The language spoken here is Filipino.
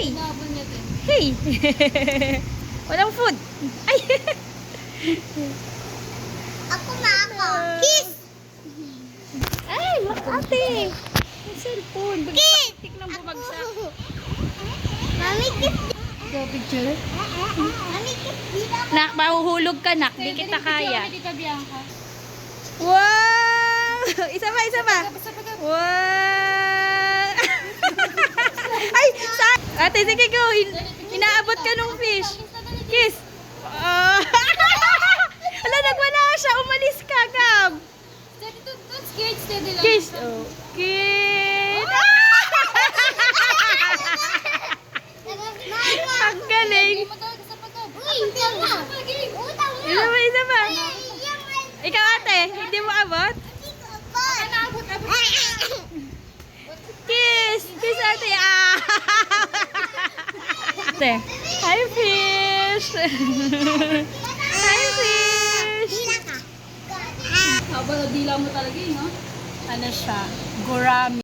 Hey! Hinabol niya din. Hey! Walang food. Ay! Ako na ako. Kiss! Ay, ate! Ang cellphone. Kiss! Tik nang bumagsak. Mami, kiss! Go picture. Mami, kiss! Dito ako. Nak, mahuhulog ka, nak. Di kita kaya. Tita Bianca. Wow! Isa pa, isa pa. Wow! Ay, sa... Ate, sige go. Inaabot ka nung fish. Kiss. Oh. Ala, nagwala siya. Umalis ka, Gab. Don't scared, steady lang. Kiss. Oh. Kiss. Ang galing. Uy, tama. Utang mo. Isa pa, isa pa. Ikaw, ate, hindi mo abot? Kiss! Kiss, ate. Ah! Ate. Hi, fish! Hi, fish! Haba na dila mo talaga eh, no? Ano siya? Gourami.